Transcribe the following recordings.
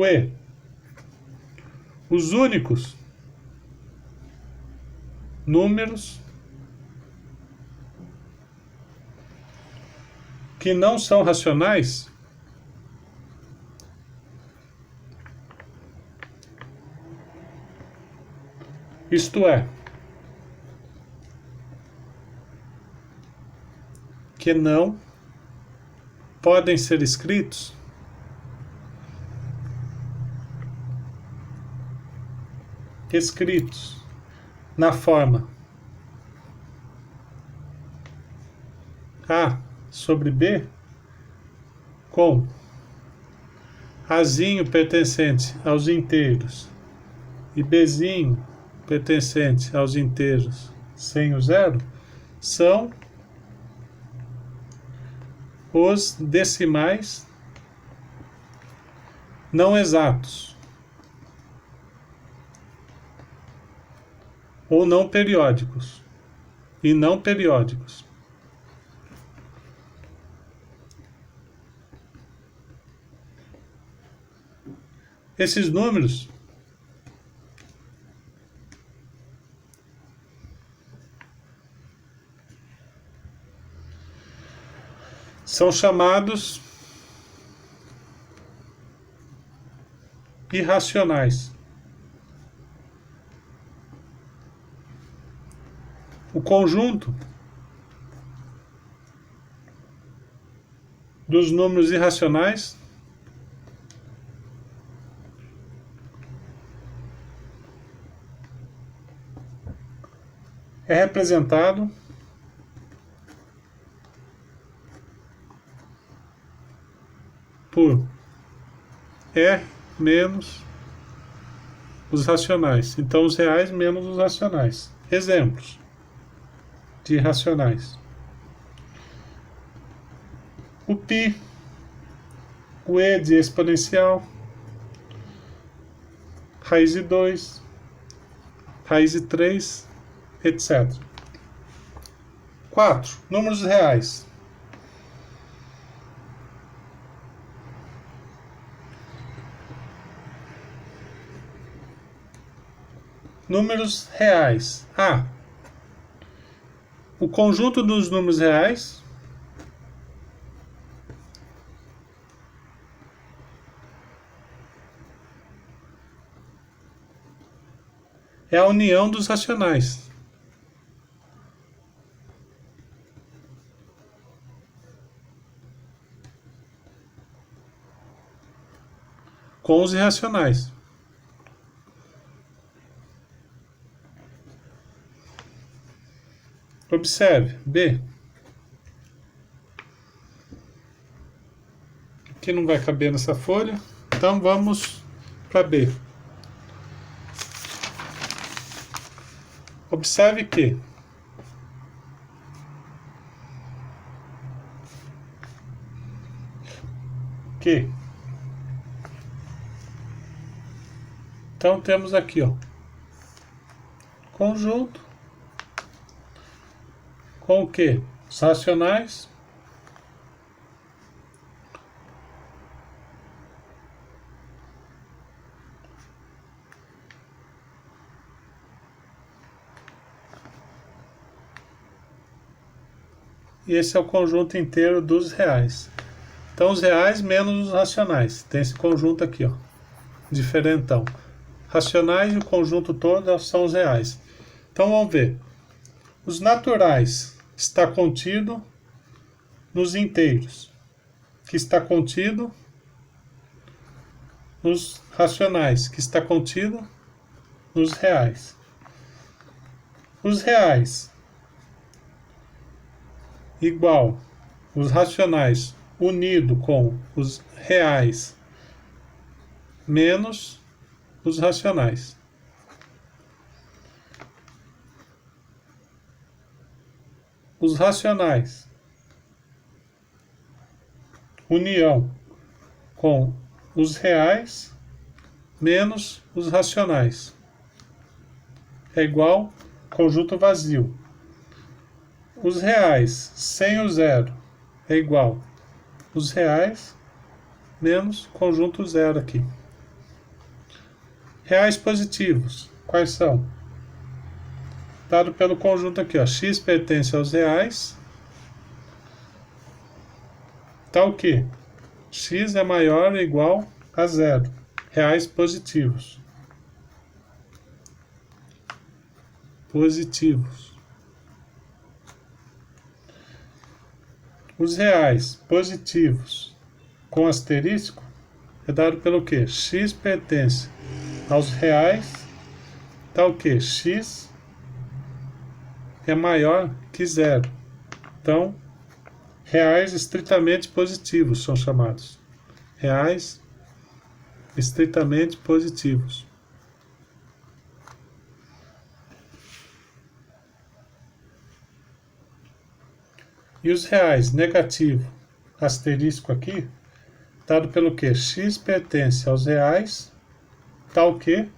O E. Os únicos números que não são racionais isto é, que não podem ser escritos na forma A sobre B com Azinho pertencente aos inteiros e Bzinho pertencente aos inteiros sem o zero, são os decimais não exatos ou não periódicos e não periódicos. Esses números são chamados irracionais. O conjunto dos números irracionais é representado por E menos os racionais. Então, os reais menos os racionais. Exemplos de irracionais: o π, o e de exponencial, raiz de 2, raiz de 3, etc. 4. Números reais. Números reais. A. O conjunto dos números reais é a união dos racionais. Com os irracionais. Observe, B. Aqui não vai caber nessa folha, então vamos para B. Observe que então temos aqui, ó, conjunto com o que? Os racionais e esse é o conjunto inteiro dos reais. Então, os reais menos os racionais. Tem esse conjunto aqui, ó, diferentão. Racionais e o conjunto todo são os reais. Então, vamos ver. Os naturais está contido nos inteiros, que está contido nos racionais, que está contido nos reais. Os reais igual os racionais unido com os reais menos os racionais. Os racionais união com os reais menos os racionais é igual conjunto vazio. Os reais sem o zero é igual os reais menos conjunto zero aqui. Reais positivos, quais são? Dado pelo conjunto aqui, ó, x pertence aos reais, tá o quê? X é maior ou igual a zero. Reais positivos. Positivos. Os reais positivos com asterisco é dado pelo quê? X pertence aos reais, tá o quê? X é maior que zero. Então, reais estritamente positivos são chamados. Reais estritamente positivos. E os reais negativo, asterisco aqui, dado pelo que? X pertence aos reais, tal que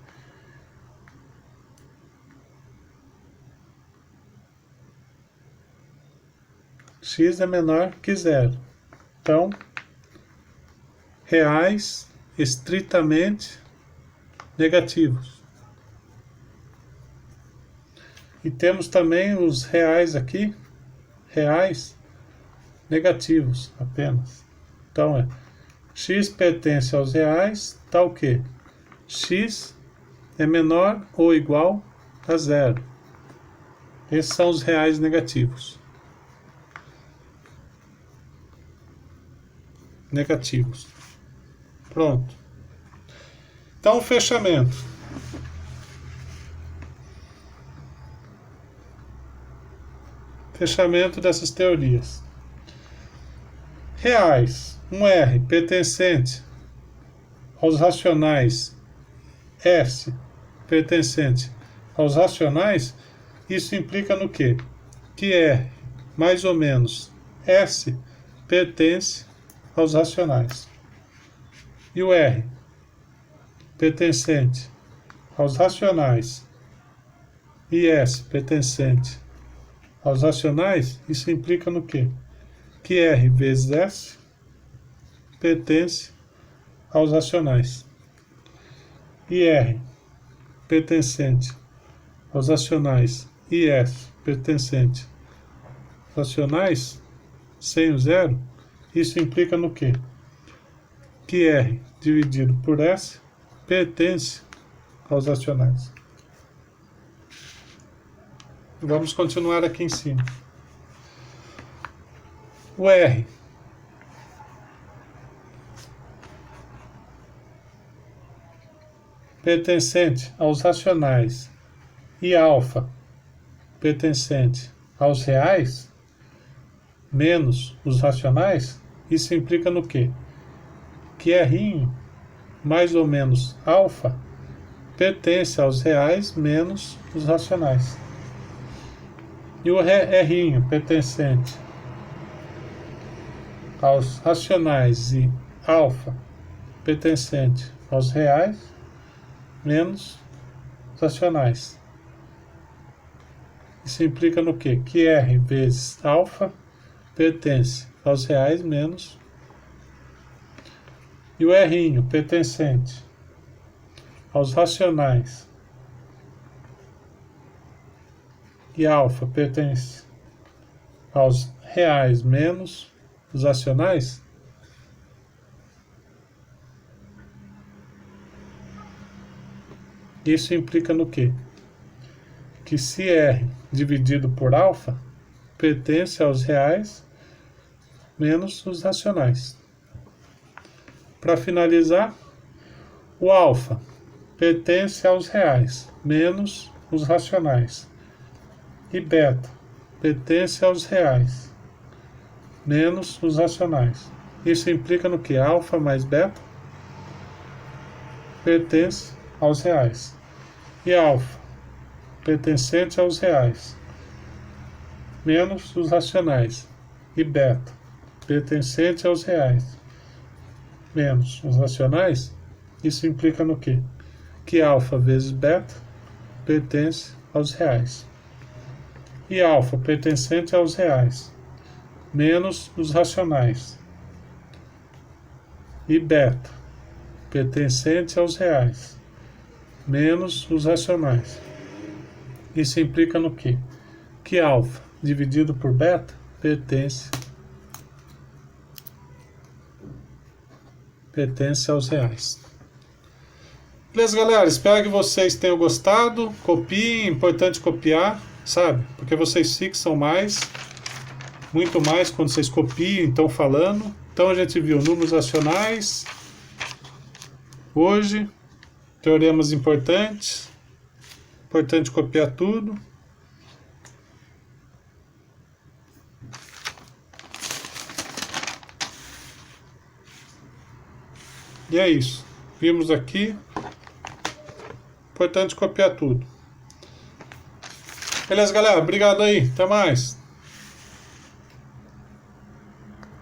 x é menor que zero. Então, reais estritamente negativos. E temos também os reais aqui, reais negativos apenas. Então é x pertence aos reais, tal que x é menor ou igual a zero. Esses são os reais negativos. Negativos. Pronto. Então, o fechamento. Fechamento dessas teorias. Reais. Um R pertencente aos racionais, S pertencente aos racionais, isso implica no quê? Que R mais ou menos S pertence aos racionais. E o R pertencente aos racionais e S pertencente aos racionais, isso implica no quê? Que R vezes S pertence aos racionais. E R pertencente aos racionais e S pertencente aos racionais, sem o zero, isso implica no quê? Que R dividido por S pertence aos racionais. Vamos continuar aqui em cima. O R pertencente aos racionais e alfa pertencente aos reais menos os racionais, isso implica no quê? Que R mais ou menos alfa pertence aos reais menos os racionais. E o R pertencente aos racionais e alfa pertencente aos reais menos os racionais. Isso implica no quê? Que R vezes alfa pertence aos reais menos, e o R pertencente aos racionais e alfa pertence aos reais menos os racionais, isso implica no quê? Que se R dividido por alfa pertence aos reais menos os racionais. Para finalizar, o alfa pertence aos reais menos os racionais. E beta pertence aos reais menos os racionais. Isso implica no que? Alfa mais beta pertence aos reais. E alfa pertencente aos reais menos os racionais. E beta pertencente aos reais menos os racionais. Isso implica no quê? Que alfa vezes beta pertence aos reais. E alfa pertencente aos reais menos os racionais. E beta pertencente aos reais menos os racionais. Isso implica no quê? Que alfa dividido por beta pertence aos reais. Beleza, galera? Espero que vocês tenham gostado. Copiem, é importante copiar, sabe? Porque vocês fixam mais, muito mais quando vocês copiam, estão falando. Então a gente viu números racionais. Hoje, teoremas importantes. Importante copiar tudo. E é isso. Vimos aqui. Importante copiar tudo. Beleza, galera? Obrigado aí. Até mais.